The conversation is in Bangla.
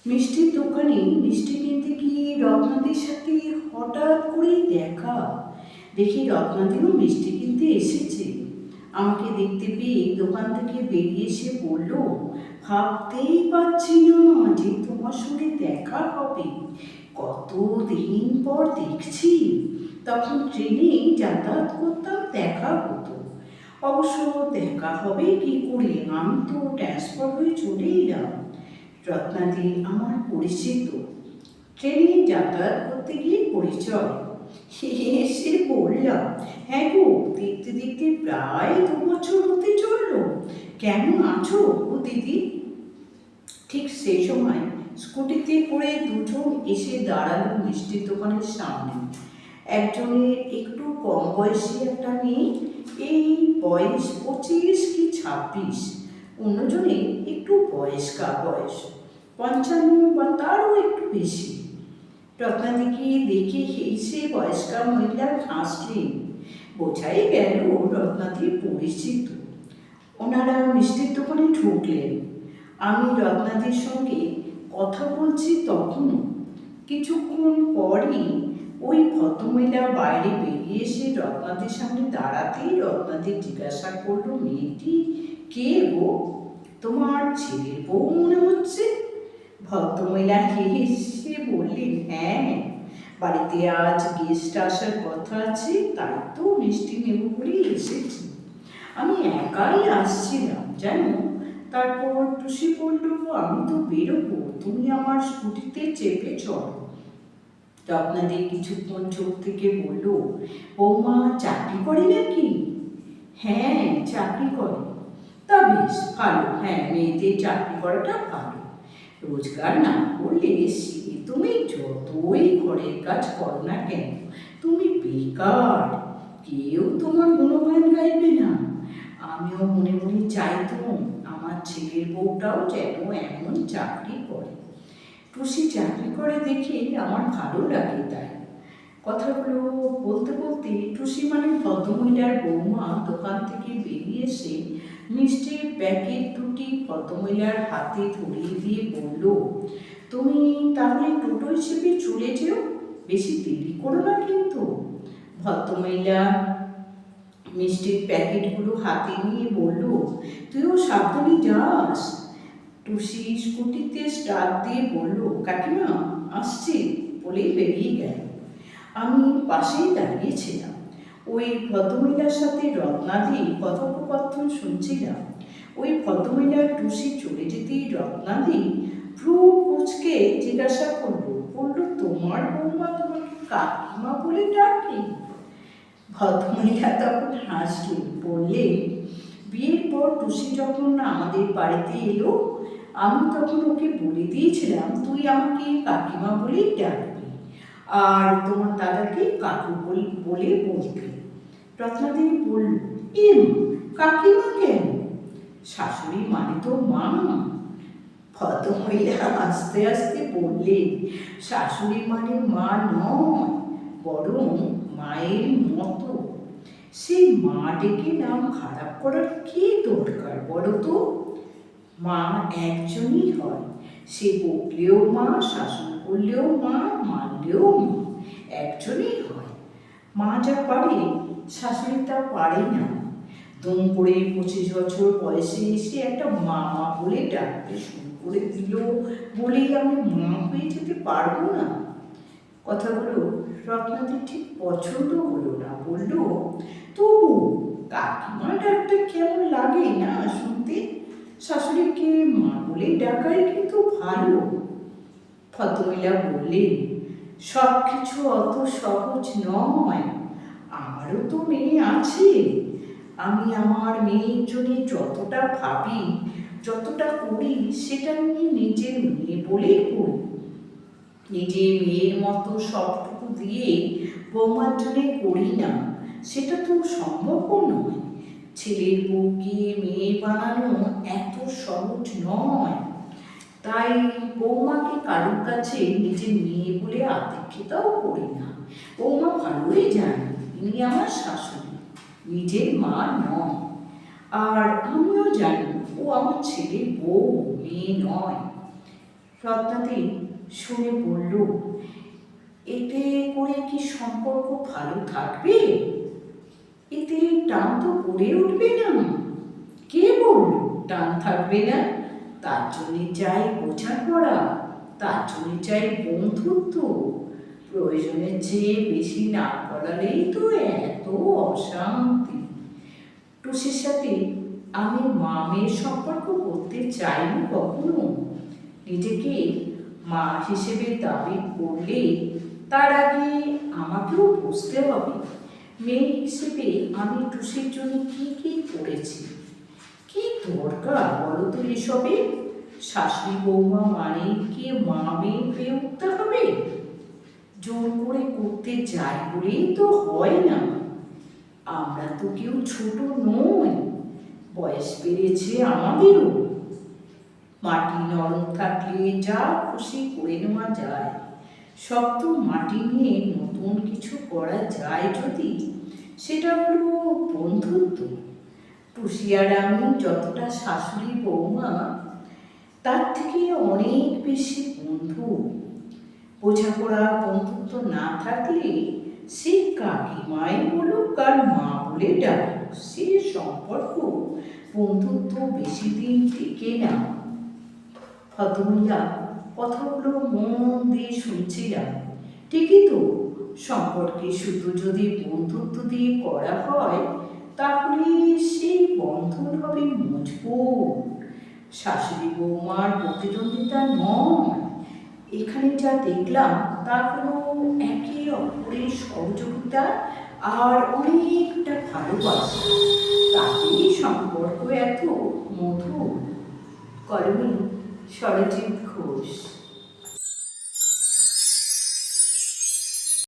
মিষ্টির দোকানে মিষ্টি কিনতে গিয়ে রত্নাদির সাথে হঠাৎ করেই দেখা। দেখি রত্নাদিও মিষ্টি কিনতে এসেছে। আমাকে দেখতে পেয়ে দোকান থেকে বেরিয়ে এসে বলল, ভাবতেই পারছি না যে তোমার সঙ্গে দেখা হবে। কতদিন পর দেখছি। তখন ট্রেনে যাতায়াত করতাম, দেখা হতো। অবশ্য দেখা হবে কি করে, আমি তো ট্রান্সফার হয়ে চলে এলাম। রত্নাদি আমার পরিচিত, ট্রেনে যাতায়াত করতে গিয়ে পরিচয়। এসে বললাম, হ্যাঁ গো, দেখতে দেখতে প্রায় 2 বছর হতে চললো। কেমন আছো ও দিদি? ঠিক সেই সময় স্কুটিতে করে দুজন এসে দাঁড়ালো মিষ্টির দোকানের সামনে। একজনের একটু কম বয়সী একটা মেয়ে, এই বয়স 25 কি 26। অন্যজনের একটু বয়স্কা, বয়স 55 বা তারও একটু বেশি। রত্নাদিকে দেখে হেসে বয়স্কা মহিলা হাসলেন। বোঝাই গেল রত্নাদির পরিচিত। ওনারা মিষ্টির দোকানে ঢুকলেন। আমি রত্নাদির সঙ্গে কথা বলছি তখনও। কিছুক্ষণ পরই ওই ভদ্রমহিলা বাইরে বেরিয়ে এসে রত্নাদির সামনে দাঁড়াতেই রত্নাদি জিজ্ঞাসা করলো, মেয়েটি কে গো? তোমার ছেলের বউ মনে হচ্ছে। ভদ্রমহিলা হেসে বললেন, হ্যাঁ, বাড়িতে আজ গেস্ট আসার কথা আছে, তাই তো মিষ্টি নেব বলে এসেছি। আমি একাই আসছিলাম জানো। তারপর টুসি বলল, আমি তো বেরোবো, তুমি আমার স্কুটিতে চেপে চলো। রত্নাদি কিছুক্ষণ চোখ থেকে বলল, বৌমা চাকরি করে নাকি? হ্যাঁ, চাকরি করে। তা বেশ ভালো, হ্যাঁ, মেয়েদের চাকরি করাটা ভালো। রোজগার না করলে সে তুমি যতই ঘরের কাজ করো না কেন, তুমি বেকার, কেউ তোমার গুণগান গাইবে না। আমিও মনে মনে চাইতাম আমার ছেলের বউটাও যেন এমন চাকরি করে। টুসি চাকরি করে দেখে আমার ভালো লাগে। তাই কথাগুলো বলতে বলতে টুসি মানে ভদ্রমহিলার বৌমা দোকান থেকে বেরিয়ে এসে মিষ্টির প্যাকেট দুটি ভদ্রমহিলার হাতে ধরিয়ে দিয়ে বলল, তুমি তাহলে টোটোয় চেপে চলে যেও, বেশি দেরি করো না কিন্তু। ভদ্রমহিলা মিষ্টির প্যাকেটগুলো হাতে নিয়ে বলল, তুইও সাবধানে যাস। টুসি স্কুটিতে স্টার্ট দিয়ে বলল, কাকিমা আসছি বলেই বেরিয়ে গেল। আমি পাশেই দাঁড়িয়েছিলাম। ওই ভদ্রমহিলার সাথে রত্নাদি কথোপকথন শুনছিলাম। ওই ভদ্রমহিলা টুসি চলে যেতেই রত্নাদি ভ্রু কুঁচকে জিজ্ঞাসা করলো, তোমার বৌমা তোমাকে কাকিমা বলে ডাকে? ভদ্রমহিলা তখন হাসলেন, বললেন, বিয়ের পর টুসি যখন আমাদের বাড়িতে এলো, আমি তখন ওকে বলে দিয়েছিলাম, তুই আমাকে কাকিমা বলেই ডাকবি, আর তোমার দাদাকে কাকু বলে বলবে। রত্নাদেবী বলল, এম কাকিমা কেন? শাশুড়ি মানে তো মা। ভদ্রমহিলা আস্তে আস্তে বললেন, শাশুড়ি মানে মা নয়, বরং মায়ের মতো। সেই মা ডেকে নাম খারাপ করার কি দরকার বলো তো? মা একজনই হয়, সে বকলেও মা, শাসন করলেও মা, মানলেও মা, একজনই হয়। মা যা পারে শাশুড়ি তা পারে না। দম করে 25 বছর বয়সে এসে একটা মা মা বলে ডাকতে শুরু করে দিল বলেই আমি মা হয়ে যেতে পারবো না। কথাগুলো রত্নাদির ঠিক পছন্দ হলো না। বলল, তবু কাকিমা ডাকতে কেমন লাগে না শুনতে? শাশুড়িকে মা বলে ডাকাই কিন্তু ভালো। ভদ্রমহিলা বললেন, সব কিছু অত সহজ নয়। আমারও তো মেয়ে আছে। আমি আমার মেয়ের জন্য যতটা ভাবি, যতটা করি, সেটা নিয়ে নিজের মেয়ে বলেই করি। নিজের মেয়ের মতো সবটুকু দিয়ে বৌমার জন্য করি না, সেটা তো সম্ভবও নয়। ছেলের বউকে মেয়ে বানানো এত সহজ নয়। তাই বৌমাকে কারোর কাছে নিজের মেয়ে বলে আদিক্ষেতাও করি না। বৌমা ভালোই জানে ইনি আমার শাশুড়ি, নিজের মা নয়। আর আমিও জানি ও আমার ছেলের বউ, মেয়ে নয়। রত্নাদি শুনে বলল, এতে করে কি সম্পর্ক ভালো থাকবে? এতে টান তো গড়ে উঠবে না। কে বলল টান থাকবে না? তার জন্যে চাই বোঝাপড়া, তার জন্যে চাই বন্ধুত্ব। প্রয়োজনের চেয়ে বেশি না বলালেই তো এত অশান্তি। টুসির সাথে আমি মা মেয়ের সম্পর্ক করতে চাইনি কখনো। নিজেকে মা হিসেবে দাবি করলে তার আগে আমাকেও বুঝতে হবে মেয়ে হিসেবে আমি টুসির জন্য কি কি করেছি। কি দরকার বলো তো এসবে? শাশুড়ি বৌমা মানে কি মা মেয়ে হয়ে উঠতে হবে? জোর করে করতে চাই বলেই তো হয় না। আমরা তো কেউ ছোট নই, বয়স বেড়েছে আমাদেরও। মাটি নরম থাকলে যা খুশি করে নেওয়া যায়। শক্ত মাটি নিয়ে নতুন কিছু করা যায় যদি, সেটা হলো বন্ধুত্ব। টুসি আর আমি যতটা শাশুড়ি বৌমা, তার থেকে অনেক বেশি বন্ধু। বোঝাপড়া বন্ধুত্ব না থাকলে সে কাকিমাই বলুক আর মা বলে ডাকুক, সে সম্পর্ক বন্ধুত্ব বেশি দিন টেকে না। ভদ্রমহিলা কথাগুলো মন দিয়ে শুনছিলাম। ঠিকই তো, সম্পর্কে শুধু যদি বন্ধুত্ব দিয়ে করা হয় তাহলে সেই বন্ধন হবে মজবুত। শাশুড়ি বৌমার প্রতিদ্বন্দ্বিতা নয়। এখানে যা দেখলাম তা হলো একে অপরের সহযোগিতা আর অনেকটা ভালোবাসা। তাতেই সম্পর্ক এত মধুর। কলমে সরজিৎ ঘোষ।